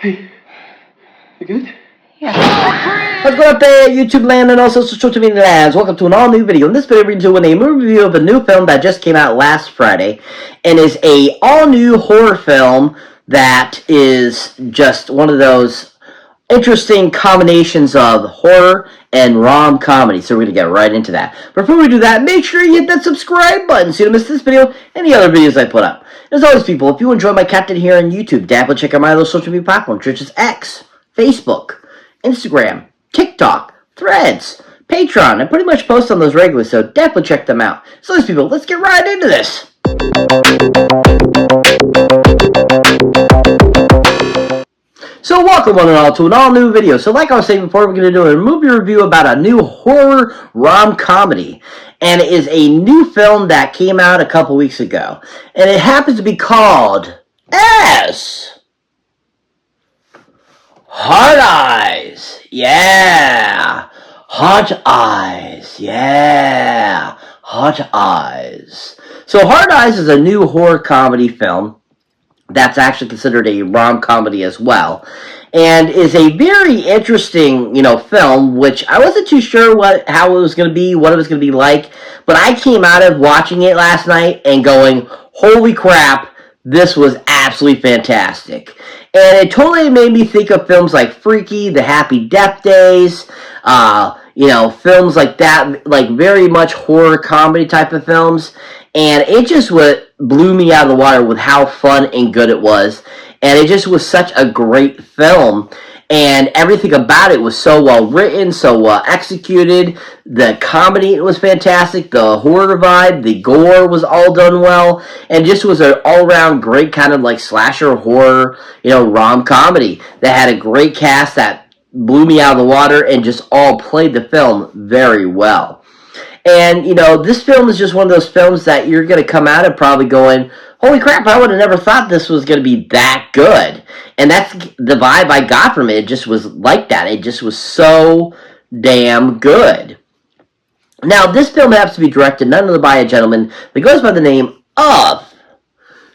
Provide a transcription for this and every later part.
Hey, you good? Yeah. What's going up there, YouTube land and also social media lands? Welcome to an all-new video. In this video, we're doing a movie review of a new film that just came out last Friday, and is a all-new horror film that is just one of those interesting combinations of horror and rom-comedy. So we're going to get right into that. Before we do that, make sure you hit that subscribe button so you don't miss this video and any other videos I put up. As always, people, if you enjoy my content here on YouTube, definitely check out my other social media platforms, such as X, Facebook, Instagram, TikTok, Threads, Patreon. I pretty much post on those regularly, so definitely check them out. So, these people, let's get right into this. So, welcome one and all to an all-new video. So, like I was saying before, we're going to do a movie review about a new horror rom-comedy. And it is a new film that came out a couple weeks ago. And it happens to be called as Hard Eyes, yeah. Hot Eyes, yeah. Hot Eyes. So Hard Eyes is a new horror comedy film that's actually considered a rom-comedy as well, and is a very interesting, film, which I wasn't too sure how it was going to be, what it was going to be like, but I came out of watching it last night and going, holy crap, this was absolutely fantastic. And it totally made me think of films like Freaky, The Happy Death Days, films like that, like very much horror comedy type of films. And it just blew me out of the water with how fun and good it was. And it just was such a great film. And everything about it was so well written, so well executed. The comedy was fantastic. The horror vibe, the gore was all done well. And just was an all-around great kind of like slasher horror, rom-comedy that had a great cast that blew me out of the water and just all played the film very well. And, this film is just one of those films that you're going to come out of probably going, holy crap, I would have never thought this was going to be that good. And that's the vibe I got from it. It just was like that. It just was so damn good. Now, this film happens to be directed none other by a gentleman that goes by the name of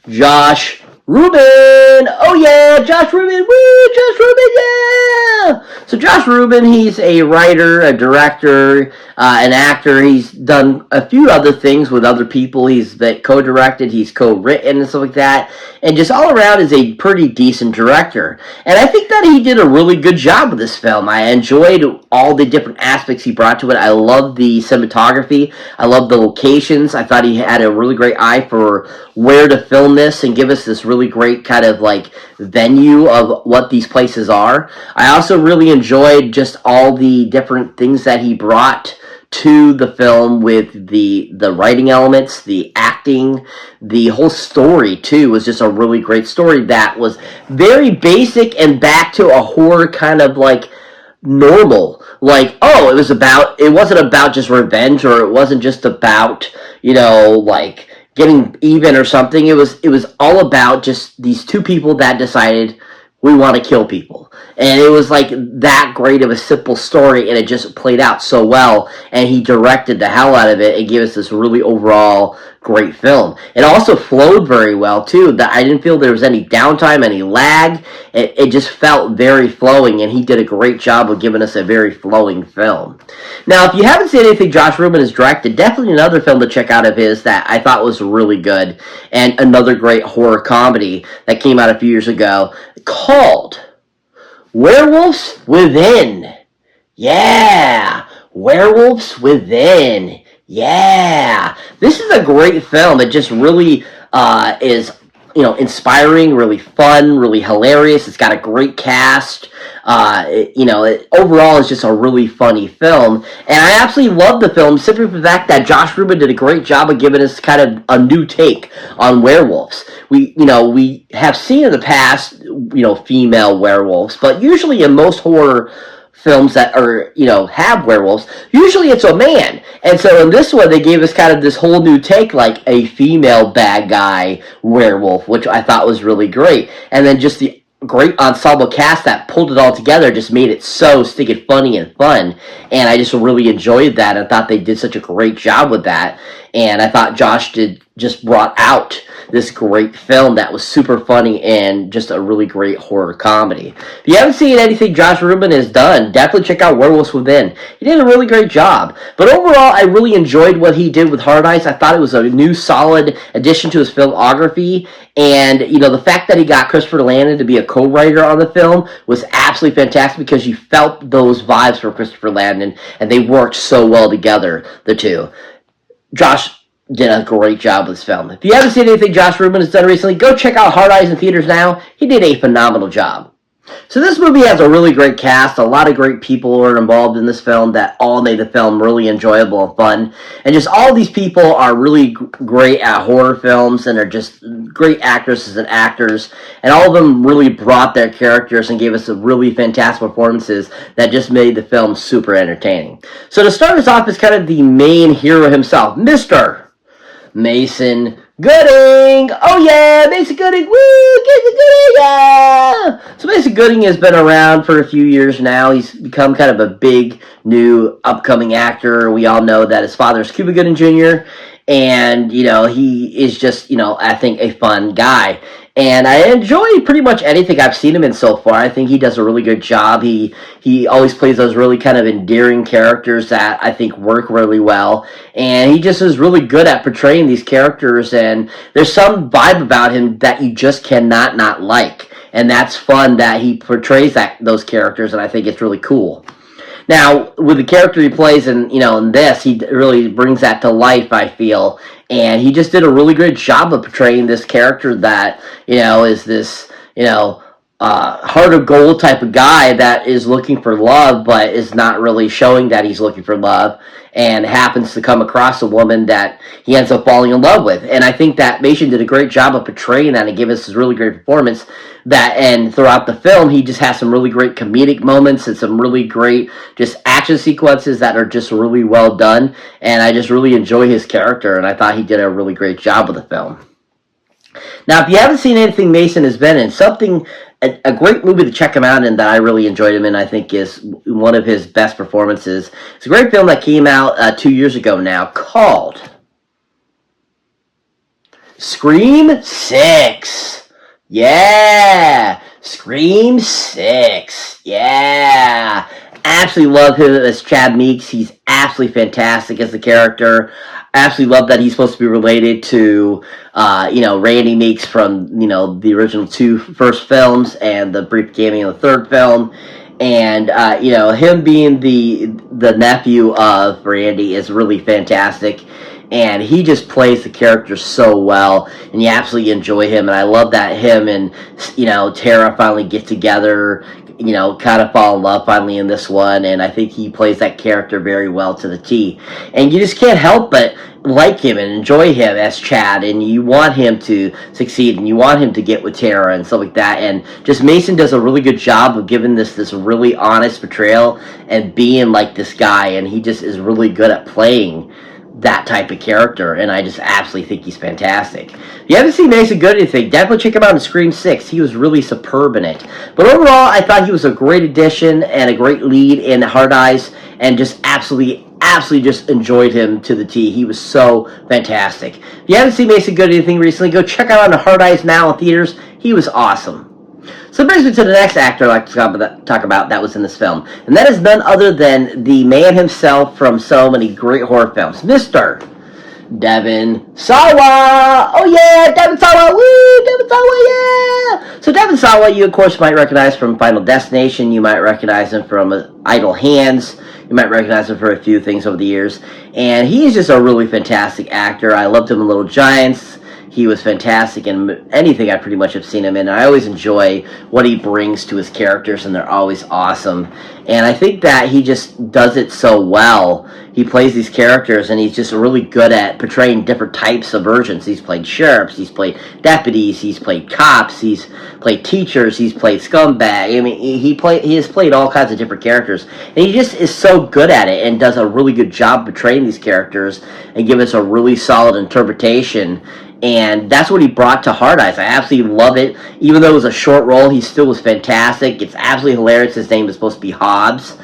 Josh Rubin. Oh yeah, Josh Rubin. Woo, Josh Rubin, yeah. So Josh Rubin, he's a writer, a director, an actor. He's done a few other things with other people. He's co-directed, he's co-written and stuff like that. And just all around is a pretty decent director. And I think that he did a really good job with this film. I enjoyed all the different aspects he brought to it. I love the cinematography. I love the locations. I thought he had a really great eye for where to film this and give us this really great kind of like venue of what these places are. I also really enjoyed just all the different things that he brought to the film with the writing elements, the acting, the whole story too was just a really great story that was very basic and back to a horror kind of like normal. Like, it wasn't about just revenge, or it wasn't just about, like getting even or something. It was all about just these two people that decided we want to kill people. And it was like that great of a simple story, and it just played out so well, and he directed the hell out of it and gave us this really overall great film. It also flowed very well too. I didn't feel there was any downtime, any lag. It just felt very flowing, and he did a great job of giving us a very flowing film. Now, if you haven't seen anything Josh Rubin has directed, definitely another film to check out of his that I thought was really good, and another great horror comedy that came out a few years ago called Werewolves Within. Yeah, Werewolves Within. Yeah, this is a great film. It just really is, inspiring, really fun, really hilarious. It's got a great cast. It overall is just a really funny film, and I absolutely love the film simply for the fact that Josh Rubin did a great job of giving us kind of a new take on werewolves. We have seen in the past, female werewolves, but usually in most horror films that are, have werewolves, usually it's a man. And so in this one, they gave us kind of this whole new take, like a female bad guy werewolf, which I thought was really great. And then just the great ensemble cast that pulled it all together just made it so stinking funny and fun. And I just really enjoyed that. I thought they did such a great job with that. And I thought Josh did just brought out this great film that was super funny and just a really great horror comedy. If you haven't seen anything Josh Rubin has done, definitely check out Werewolves Within. He did a really great job. But overall, I really enjoyed what he did with Hard Eyes. I thought it was a new, solid addition to his filmography. And, the fact that he got Christopher Landon to be a co-writer on the film was absolutely fantastic because you felt those vibes from Christopher Landon, and they worked so well together, the two. Josh did a great job with this film. If you haven't seen anything Josh Rubin has done recently, go check out Hard Eyes in theaters now. He did a phenomenal job. So this movie has a really great cast. A lot of great people are involved in this film that all made the film really enjoyable and fun. And just all these people are really great at horror films and are just great actresses and actors. And all of them really brought their characters and gave us some really fantastic performances that just made the film super entertaining. So to start us off is kind of the main hero himself, Mr. Mason Gooding! Oh yeah, Mason Gooding! Woo! Mason Gooding! Yeah! So Mason Gooding has been around for a few years now. He's become kind of a big, new, upcoming actor. We all know that his father is Cuba Gooding Jr., and, he is just, I think a fun guy. And I enjoy pretty much anything I've seen him in so far. I think he does a really good job. He always plays those really kind of endearing characters that I think work really well. And he just is really good at portraying these characters. And there's some vibe about him that you just cannot not like. And that's fun that he portrays those characters, and I think it's really cool. Now, with the character he plays in this, he really brings that to life, I feel. And he just did a really good job of portraying this character that, is this, heart of gold type of guy that is looking for love, but is not really showing that he's looking for love, and happens to come across a woman that he ends up falling in love with. And I think that Mason did a great job of portraying that and gave us this really great performance. And throughout the film, he just has some really great comedic moments and some really great just action sequences that are just really well done. And I just really enjoy his character, and I thought he did a really great job with the film. Now, if you haven't seen anything Mason has been in, a great movie to check him out in that I really enjoyed him in, I think, is one of his best performances. It's a great film that came out 2 years ago now called Scream 6. Yeah! Scream 6. Yeah! Absolutely love him as Chad Meeks. He's absolutely fantastic as the character. I absolutely love that he's supposed to be related to, Randy Meeks from, the original first films and the brief cameo in the third film. And, him being the nephew of Randy is really fantastic. And he just plays the character so well, and you absolutely enjoy him. And I love that him and, Tara finally get together, kind of fall in love finally in this one. And I think he plays that character very well to the T. And you just can't help but like him and enjoy him as Chad, and you want him to succeed, and you want him to get with Tara and stuff like that. And just Mason does a really good job of giving this really honest portrayal and being like this guy, and he just is really good at playing that type of character, and I just absolutely think he's fantastic. If you haven't seen Mason Good anything, definitely check him out in Scream 6. He was really superb in it. But overall, I thought he was a great addition and a great lead in Hard Eyes, and just absolutely just enjoyed him to the T. He was so fantastic. If you haven't seen Mason Good anything recently, go check out on Hard Eyes now in theaters. He was awesome. So it brings me to the next actor I'd like to talk about that was in this film. And that is none other than the man himself from so many great horror films, Mr. Devon Sawa! Oh yeah, Devon Sawa! Woo! Devon Sawa, yeah! So Devon Sawa, you of course might recognize from Final Destination. You might recognize him from Idle Hands. You might recognize him for a few things over the years. And he's just a really fantastic actor. I loved him in Little Giants. He was fantastic in anything I pretty much have seen him in. I always enjoy what he brings to his characters, and they're always awesome. And I think that he just does it so well. He plays these characters, and he's just really good at portraying different types of versions. He's played sheriffs, he's played deputies, he's played cops, he's played teachers, he's played scumbag. I mean, he has played all kinds of different characters, and he just is so good at it and does a really good job portraying these characters and give us a really solid interpretation. And that's what he brought to Hard Eyes. I absolutely love it. Even though it was a short role, he still was fantastic. It's absolutely hilarious. His name is supposed to be Hobbs.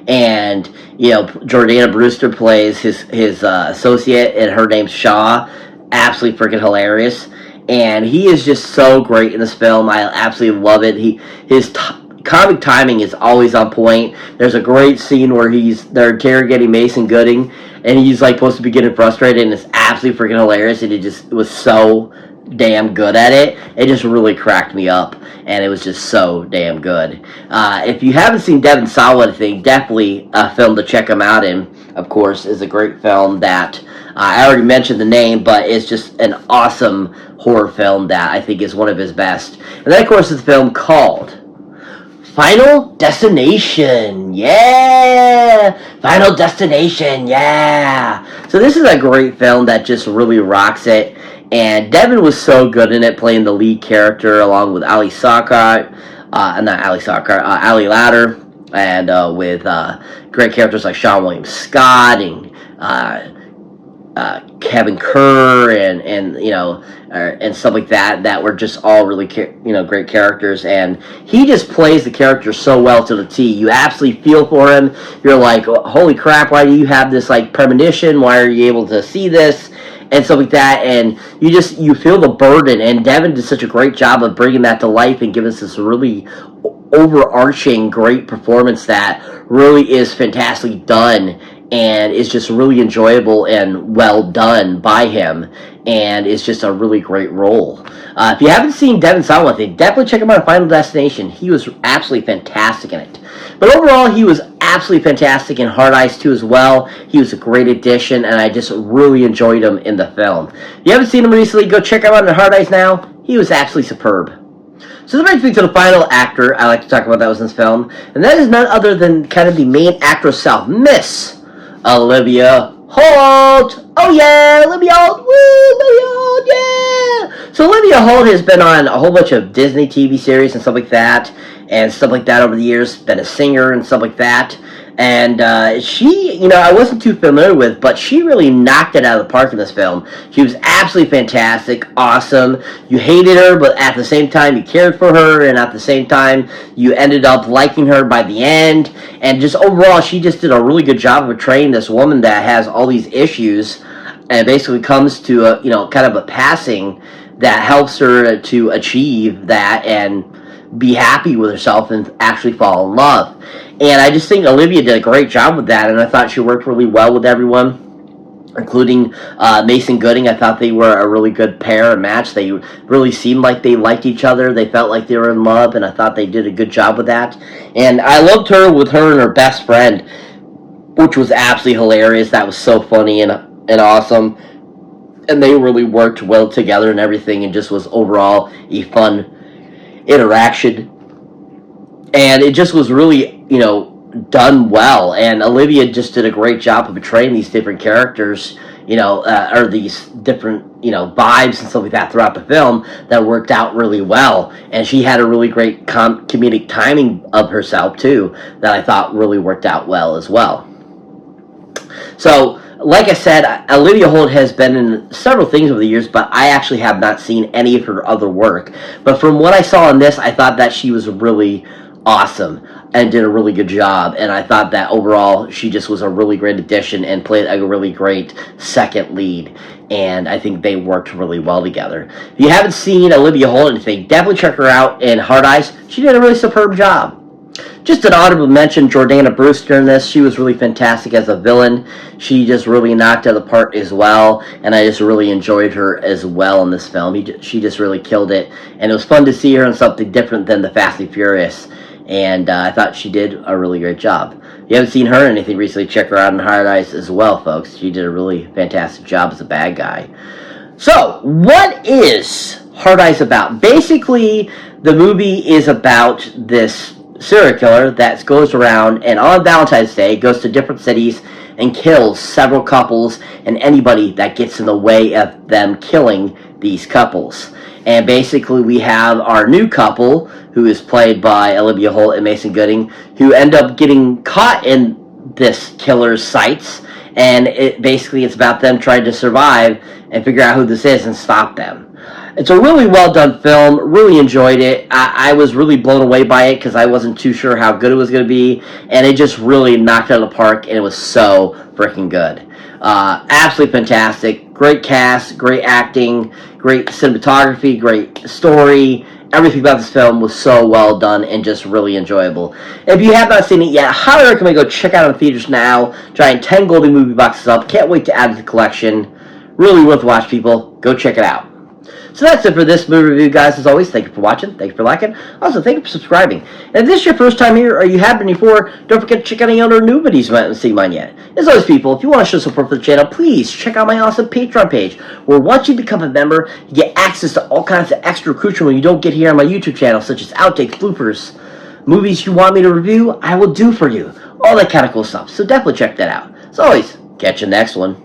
And, Jordana Brewster plays his associate, and her name's Shaw. absolutely freaking hilarious. And he is just so great in this film. I absolutely love it. His comic timing is always on point. There's a great scene where they're interrogating Mason Gooding, and he's like supposed to be getting frustrated, and it's absolutely freaking hilarious. And it was so damn good at it. It just really cracked me up, and it was just so damn good. If you haven't seen Devon Sawa, I think definitely a film to check him out in. Of course, is a great film that I already mentioned the name, but it's just an awesome horror film that I think is one of his best. And then, of course, is a film called Final Destination. Yeah! Final Destination, yeah! So this is a great film that just really rocks it. And Devon was so good in it, playing the lead character along with Ali Ladder, and with great characters like Sean William Scott and Kevin Kerr and stuff like that were just all really great characters, and he just plays the character so well to the T. You absolutely feel for him. You're like, holy crap, why do you have this like premonition? Why are you able to see this? And stuff like that, and you feel the burden, and Devon did such a great job of bringing that to life and giving us this really overarching great performance that really is fantastically done, and is just really enjoyable and well done by him, and it's just a really great role. If you haven't seen Devon Sawa, definitely check him out on Final Destination. He was absolutely fantastic in it. But overall, he was absolutely fantastic in Hard Eyes 2 as well. He was a great addition, and I just really enjoyed him in the film. If you haven't seen him recently, go check him out in Hard Eyes now. He was absolutely superb. So that brings me to the final actor I like to talk about that was in this film, and that is none other than kind of the main actor herself, Miss Olivia Holt. Oh yeah, Olivia Holt. Woo, Olivia Holt, yeah. So Olivia Holt has been on a whole bunch of Disney TV series and stuff like that, over the years. Been a singer and stuff like that. And she, I wasn't too familiar with, but she really knocked it out of the park in this film. She was absolutely fantastic, awesome. You hated her, but at the same time, you cared for her, and at the same time, you ended up liking her by the end. And just overall, she just did a really good job of portraying this woman that has all these issues, and basically comes to a, kind of a passing that helps her to achieve that and be happy with herself and actually fall in love. And I just think Olivia did a great job with that, and I thought she worked really well with everyone, including Mason Gooding. I thought they were a really good pair and match. They really seemed like they liked each other. They felt like they were in love, and I thought they did a good job with that. And I loved her with her and her best friend, which was absolutely hilarious. That was so funny and awesome. And they really worked well together and everything, and just was overall a fun interaction. And it just was really, done well. And Olivia just did a great job of portraying these different characters, or these different, vibes and stuff like that throughout the film that worked out really well. And she had a really great comedic timing of herself, too, that I thought really worked out well as well. So, like I said, Olivia Holt has been in several things over the years, but I actually have not seen any of her other work. But from what I saw in this, I thought that she was really awesome and did a really good job, and I thought that overall she just was a really great addition and played a really great second lead, and I think they worked really well together. If you haven't seen Olivia Holt or anything, definitely check her out in Hard Eyes. She did a really superb job. Just an honorable mention, Jordana Brewster in this. She was really fantastic as a villain. She just really knocked out of the part as well, and I just really enjoyed her as well in this film. She just really killed it, and it was fun to see her in something different than the Fast and Furious, and I thought she did a really great job. If you haven't seen her in anything recently, check her out in Hard Eyes as well, folks. She did a really fantastic job as a bad guy. So, what is Hard Eyes about? Basically, the movie is about this serial killer that goes around and on Valentine's Day goes to different cities and kills several couples and anybody that gets in the way of them killing these couples. And basically we have our new couple, who is played by Olivia Holt and Mason Gooding, who end up getting caught in this killer's sights, and it's about them trying to survive and figure out who this is and stop them. It's a really well done film. Really enjoyed it. I was really blown away by it because I wasn't too sure how good it was going to be, and it just really knocked it out of the park, and it was so freaking good. Absolutely fantastic. Great cast, great acting, great cinematography, great story. Everything about this film was so well done and just really enjoyable. If you have not seen it yet, I highly recommend go check out it in theaters now. Giant 10 Golden Movie boxes up. Can't wait to add to the collection. Really worth watch, people. Go check it out. So that's it for this movie review, guys. As always, thank you for watching. Thank you for liking. Also, thank you for subscribing. And if this is your first time here, or you have been before, don't forget to check out any other new videos you haven't seen mine yet. As always, people, if you want to show support for the channel, please check out my awesome Patreon page, where once you become a member, you get access to all kinds of extra crucial you don't get here on my YouTube channel, such as outtakes, bloopers, movies you want me to review, I will do for you. All that kind of cool stuff. So definitely check that out. As always, catch you next one.